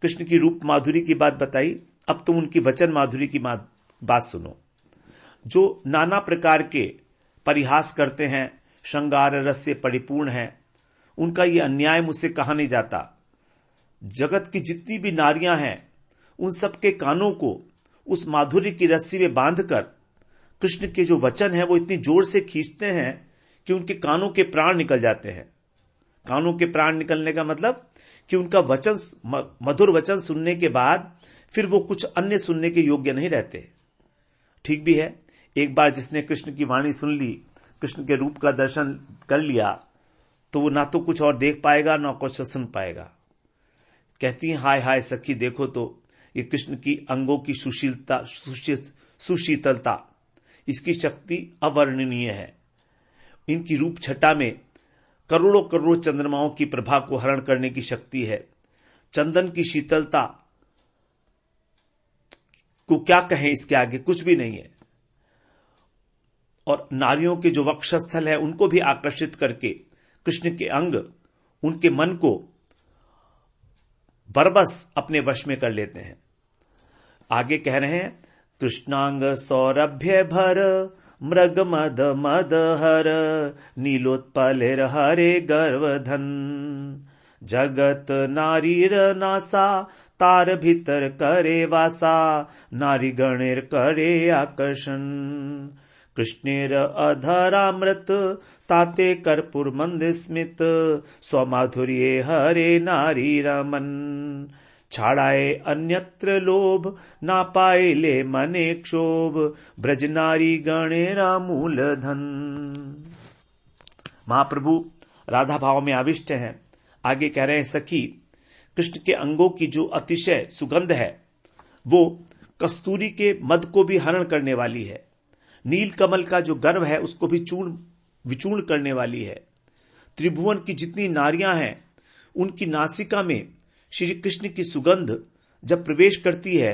कृष्ण की रूप माधुरी की बात बताई, अब तुम उनकी वचन माधुरी की बात सुनो। जो नाना प्रकार के परिहास करते हैं, श्रृंगार रस से परिपूर्ण हैं, उनका ये अन्याय मुझसे कहा नहीं जाता। जगत की जितनी भी नारियां हैं उन सबके कानों को उस माधुर्य की रस्सी में बांधकर कृष्ण के जो वचन है वो इतनी जोर से खींचते हैं कि उनके कानों के प्राण निकल जाते हैं। कानों के प्राण निकलने का मतलब कि उनका वचन, मधुर वचन सुनने के बाद फिर वो कुछ अन्य सुनने के योग्य नहीं रहते। ठीक भी है, एक बार जिसने कृष्ण की वाणी सुन ली, कृष्ण के रूप का दर्शन कर लिया, तो वो ना तो कुछ और देख पाएगा ना कुछ सुन पाएगा। कहती है, हाय हाय सखी, देखो तो ये कृष्ण की अंगों की सुशीतलता, इसकी शक्ति अवर्णनीय है। इनकी रूप छटा में करोड़ों करोड़ों चंद्रमाओं की प्रभा को हरण करने की शक्ति है। चंदन की शीतलता को क्या कहें, इसके आगे कुछ भी नहीं है। और नारियों के जो वक्षस्थल है उनको भी आकर्षित करके कृष्ण के अंग उनके मन को बरबस अपने वश में कर लेते हैं। आगे कह रहे हैं, कृष्णांग सौरभ्य भर मृग मद मद हर नीलोत्पलेर हरे गर्वधन जगत नारीर नासा तार भीतर करे वासा नारी गणेर करे आकर्षण कृष्णेर अधरामृत ताते कर्पूर मंद स्मित स्वमाधुर्ये हरे नारी रमन छाड़ाए अन्यत्र लोभ ना पाए ले मने क्षोभ ब्रज नारी गणेरा मूल धन। महाप्रभु राधा भाव में आविष्ट हैं। आगे कह रहे हैं, सखी कृष्ण के अंगों की जो अतिशय सुगंध है वो कस्तूरी के मद को भी हरण करने वाली है, नील कमल का जो गर्व है उसको भी विचूर्ण करने वाली है। त्रिभुवन की जितनी नारियां हैं उनकी नासिका में श्री कृष्ण की सुगंध जब प्रवेश करती है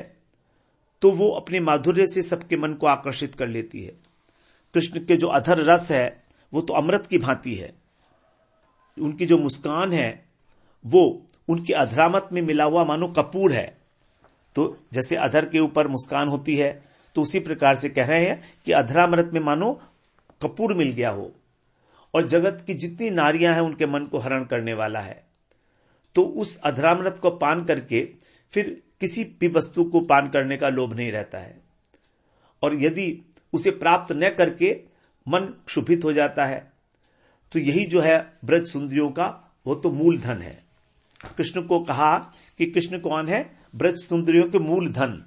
तो वो अपने माधुर्य से सबके मन को आकर्षित कर लेती है। कृष्ण के जो अधर रस है वो तो अमृत की भांति है। उनकी जो मुस्कान है वो उनके अधरामत में मिला हुआ मानो कपूर है। तो जैसे अधर के ऊपर मुस्कान होती है तो उसी प्रकार से कह रहे हैं कि अधरामृत में मानो कपूर मिल गया हो, और जगत की जितनी नारियां हैं उनके मन को हरण करने वाला है। तो उस अधरामृत को पान करके फिर किसी भी वस्तु को पान करने का लोभ नहीं रहता है, और यदि उसे प्राप्त न करके मन क्षुभित हो जाता है तो यही जो है ब्रज सुंदरियों का वो तो मूल धन है। कृष्ण को कहा कि कृष्ण कौन है? ब्रज सुंदरियों के मूल धन।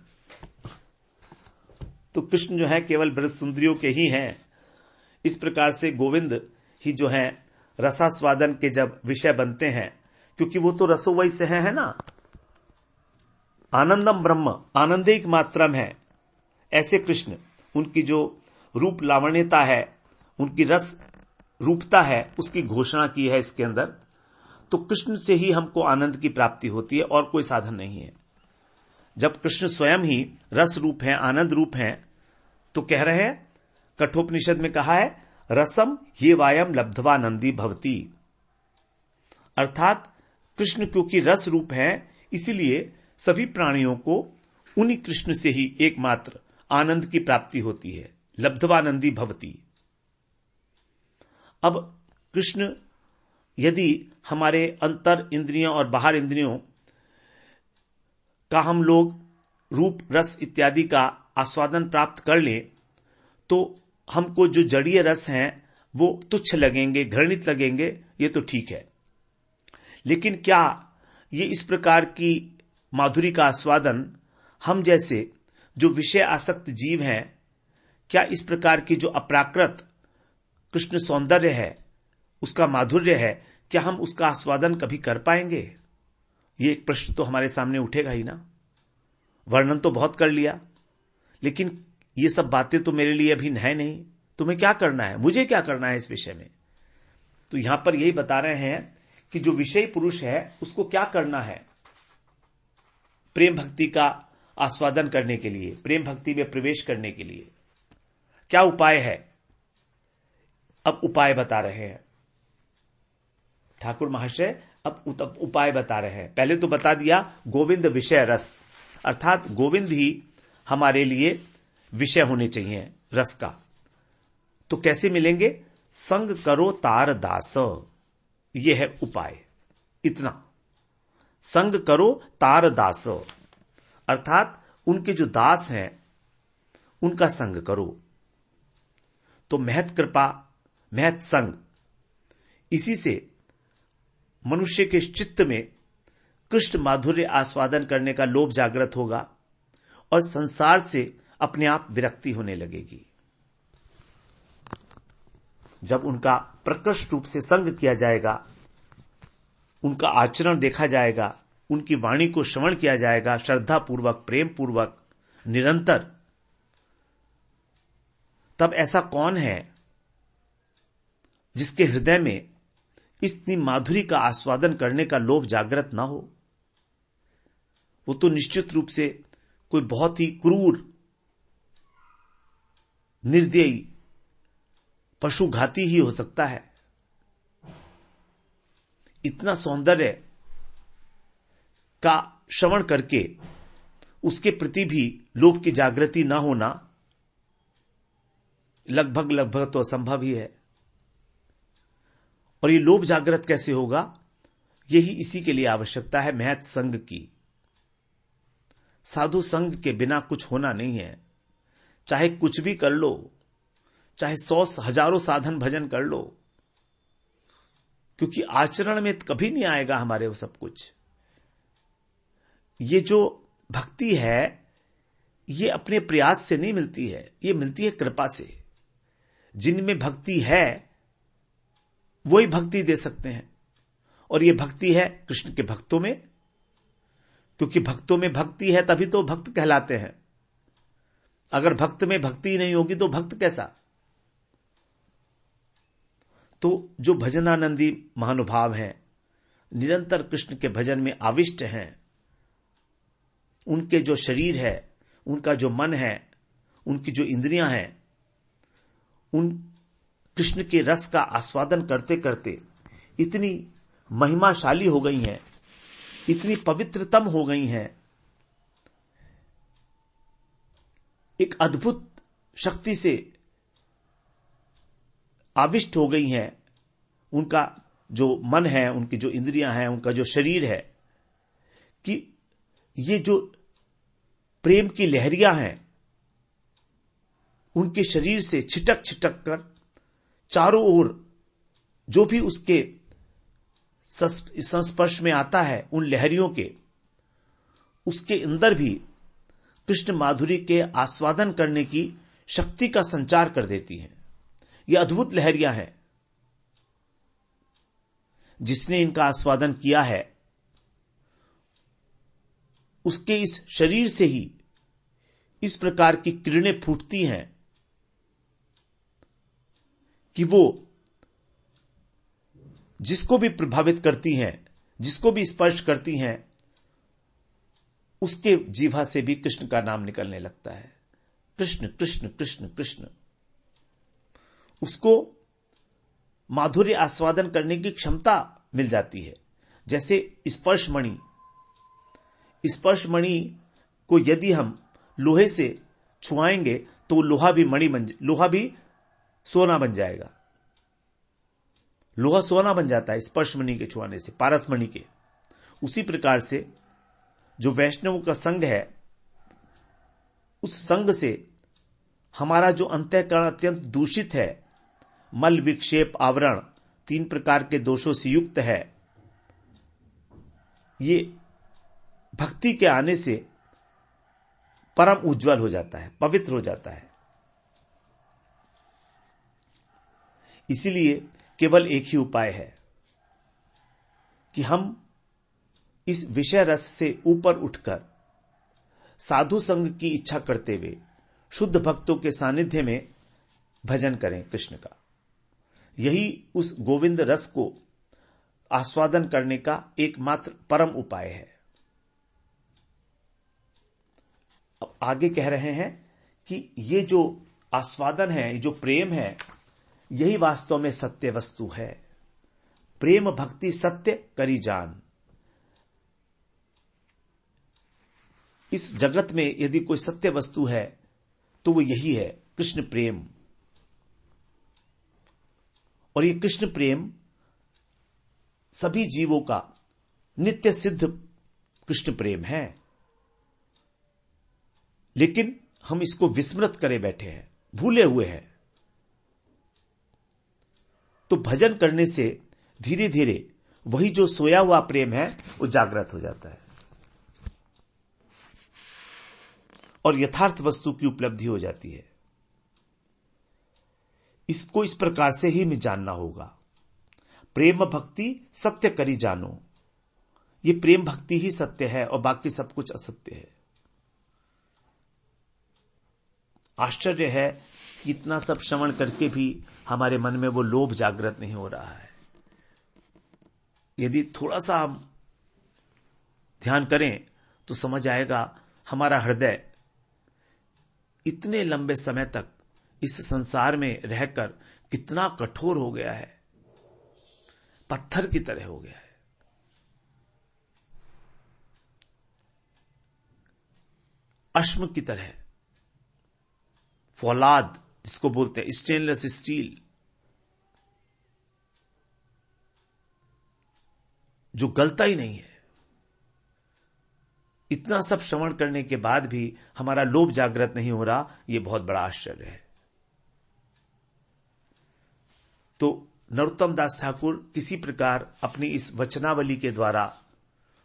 तो कृष्ण जो है केवल ब्रज सुंदरियों के ही हैं। इस प्रकार से गोविंद ही जो है रसास्वादन के जब विषय बनते हैं, क्योंकि वो तो रसोवई से है ना, आनंदम ब्रह्म, आनंदिक मात्रम है। ऐसे कृष्ण, उनकी जो रूप लावण्यता है, उनकी रस रूपता है, उसकी घोषणा की है इसके अंदर। तो कृष्ण से ही हमको आनंद की प्राप्ति होती है और कोई साधन नहीं है। जब कृष्ण स्वयं ही रस रूप है, आनंद रूप है, तो कह रहे हैं, कठोपनिषद में कहा है, रसम ये वायम लब्धवानंदी भवती। अर्थात कृष्ण क्योंकि रस रूप है इसीलिए सभी प्राणियों को उन्हीं कृष्ण से ही एकमात्र आनंद की प्राप्ति होती है। लब्धवानंदी भवती। अब कृष्ण यदि हमारे अंतर इंद्रियों और बाहर इंद्रियों का हम लोग रूप रस इत्यादि का आस्वादन प्राप्त कर लें तो हमको जो जड़ीय रस हैं वो तुच्छ लगेंगे, घृणित लगेंगे, ये तो ठीक है। लेकिन क्या ये इस प्रकार की माधुरी का आस्वादन हम जैसे जो विषय आसक्त जीव हैं, क्या इस प्रकार की जो अपराकृत कृष्ण सौंदर्य है, उसका माधुर्य है, क्या हम उसका आस्वादन कभी कर पाएंगे? ये एक प्रश्न तो हमारे सामने उठेगा ही ना। वर्णन तो बहुत कर लिया, लेकिन ये सब बातें तो मेरे लिए अभी है नहीं। तुम्हें क्या करना है, मुझे क्या करना है इस विषय में? तो यहां पर यही बता रहे हैं कि जो विषयी पुरुष है उसको क्या करना है प्रेम भक्ति का आस्वादन करने के लिए, प्रेम भक्ति में प्रवेश करने के लिए क्या उपाय है। अब उपाय बता रहे हैं ठाकुर महाशय, अब उपाय बता रहे हैं। पहले तो बता दिया गोविंद विषय रस, अर्थात गोविंद ही हमारे लिए विषय होने चाहिए रस का। तो कैसे मिलेंगे? संग करो तार दास, यह है उपाय। इतना, संग करो तार दास, अर्थात उनके जो दास हैं उनका संग करो। तो महत कृपा, महत संग, इसी से मनुष्य के चित्त में कृष्ण माधुर्य आस्वादन करने का लोभ जागृत होगा और संसार से अपने आप विरक्ति होने लगेगी। जब उनका प्रकृष्ट रूप से संग किया जाएगा, उनका आचरण देखा जाएगा, उनकी वाणी को श्रवण किया जाएगा श्रद्धा पूर्वक, प्रेम पूर्वक, निरंतर, तब ऐसा कौन है जिसके हृदय में इतनी माधुरी का आस्वादन करने का लोभ जागृत ना हो? वो तो निश्चित रूप से कोई बहुत ही क्रूर, निर्दयी, पशुघाती ही हो सकता है। इतना सौंदर्य का श्रवण करके उसके प्रति भी लोभ की जागृति न होना लगभग तो असंभव ही है। और ये लोभ जागृत कैसे होगा? यही इसी के लिए आवश्यकता है महत संग की। साधु संग के बिना कुछ होना नहीं है। चाहे कुछ भी कर लो, चाहे 100 हजारों साधन भजन कर लो, क्योंकि आचरण में कभी नहीं आएगा हमारे वो सब कुछ। ये जो भक्ति है ये अपने प्रयास से नहीं मिलती है, ये मिलती है कृपा से। जिनमें भक्ति है वही भक्ति दे सकते हैं, और ये भक्ति है कृष्ण के भक्तों में, क्योंकि भक्तों में भक्ति है तभी तो भक्त कहलाते हैं। अगर भक्त में भक्ति नहीं होगी तो भक्त कैसा? तो जो भजनानंदी महानुभाव हैं, निरंतर कृष्ण के भजन में आविष्ट हैं, उनके जो शरीर है, उनका जो मन है, उनकी जो इंद्रियां हैं, उन कृष्ण के रस का आस्वादन करते करते इतनी महिमाशाली हो गई हैं, इतनी पवित्रतम हो गई हैं, एक अद्भुत शक्ति से आविष्ट हो गई हैं। उनका जो मन है, उनकी जो इंद्रियां हैं, उनका जो शरीर है, कि ये जो प्रेम की लहरियां हैं उनके शरीर से छिटक छिटक कर चारों ओर जो भी उसके संस्पर्श में आता है, उन लहरियों के, उसके अंदर भी कृष्ण माधुरी के आस्वादन करने की शक्ति का संचार कर देती हैं। ये अद्भुत लहरियां हैं। जिसने इनका आस्वादन किया है उसके इस शरीर से ही इस प्रकार की किरणें फूटती हैं कि वो जिसको भी प्रभावित करती हैं, जिसको भी स्पर्श करती हैं, उसके जीवा से भी कृष्ण का नाम निकलने लगता है। कृष्ण कृष्ण कृष्ण कृष्ण। उसको माधुर्य आस्वादन करने की क्षमता मिल जाती है। जैसे स्पर्शमणि को यदि हम लोहे से छुआएंगे तो लोहा भी सोना बन जाएगा। लोहा सोना बन जाता है स्पर्शमणि के छुआने से, पारसमणि के। उसी प्रकार से जो वैष्णवों का संग है, उस संग से हमारा जो अंतःकरण अत्यंत दूषित है, मल विक्षेप आवरण 3 प्रकार के दोषों से युक्त है, ये भक्ति के आने से परम उज्जवल हो जाता है, पवित्र हो जाता है। इसीलिए केवल एक ही उपाय है कि हम इस विषय रस से ऊपर उठकर साधु संग की इच्छा करते हुए शुद्ध भक्तों के सानिध्य में भजन करें कृष्ण का। यही उस गोविंद रस को आस्वादन करने का एकमात्र परम उपाय है। अब आगे कह रहे हैं कि ये जो आस्वादन है, ये जो प्रेम है, यही वास्तव में सत्य वस्तु है। प्रेम भक्ति सत्य करी जान। इस जगत में यदि कोई सत्य वस्तु है तो वो यही है, कृष्ण प्रेम। और ये कृष्ण प्रेम सभी जीवों का नित्य सिद्ध कृष्ण प्रेम है, लेकिन हम इसको विस्मृत करे बैठे हैं, भूले हुए हैं। तो भजन करने से धीरे धीरे वही जो सोया हुआ प्रेम है वो जागृत हो जाता है और यथार्थ वस्तु की उपलब्धि हो जाती है। इसको इस प्रकार से ही हमें जानना होगा। प्रेम भक्ति सत्य करी जानो। ये प्रेम भक्ति ही सत्य है और बाकी सब कुछ असत्य है। आश्चर्य है कि इतना सब श्रवण करके भी हमारे मन में वो लोभ जागृत नहीं हो रहा है। यदि थोड़ा सा हम ध्यान करें तो समझ आएगा हमारा हृदय इतने लंबे समय तक इस संसार में रहकर कितना कठोर हो गया है, पत्थर की तरह हो गया है। अश्म की तरह, फौलाद जिसको बोलते हैं, स्टेनलेस स्टील, जो गलता ही नहीं है। इतना सब श्रवण करने के बाद भी हमारा लोभ जागृत नहीं हो रहा, यह बहुत बड़ा आश्चर्य है। तो नरोत्तम दास ठाकुर किसी प्रकार अपनी इस वचनावली के द्वारा,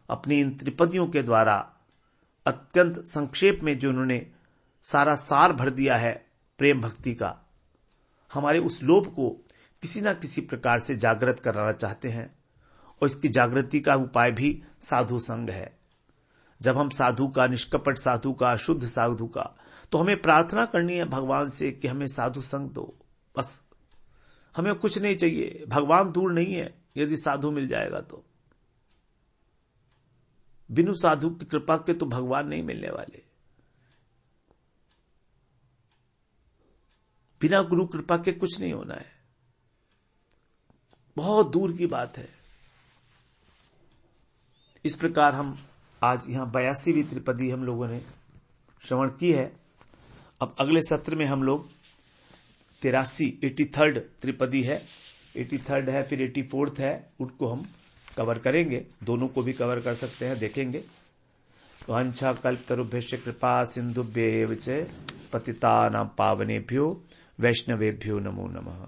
अपनी इन त्रिपदियों के द्वारा अत्यंत संक्षेप में जो उन्होंने सारा सार भर दिया है प्रेम भक्ति का, हमारे उस लोभ को किसी ना किसी प्रकार से जागृत कराना चाहते हैं। और इसकी जागृति का उपाय भी साधु संग है। जब हम साधु का, निष्कपट साधु का, शुद्ध साधु का, तो हमें प्रार्थना करनी है भगवान से कि हमें साधु संग दो। बस हमें कुछ नहीं चाहिए, भगवान दूर नहीं है। यदि साधु मिल जाएगा तो बिनु साधु की कृपा के तो भगवान नहीं मिलने वाले। बिना गुरु कृपा के कुछ नहीं होना है, बहुत दूर की बात है। इस प्रकार हम आज यहां 82वीं त्रिपदी हम लोगों ने श्रवण की है। अब अगले सत्र में हम लोग 83rd त्रिपदी है, 83rd है, फिर 84th है, उनको हम कवर करेंगे। दोनों को भी कवर कर सकते हैं, देखेंगे। वांछा कल्पतरुभ्यश्च कृपा सिंधुभ्येव च पतितानां पावनेभ्यो वैष्णवेभ्यो नमो नमः।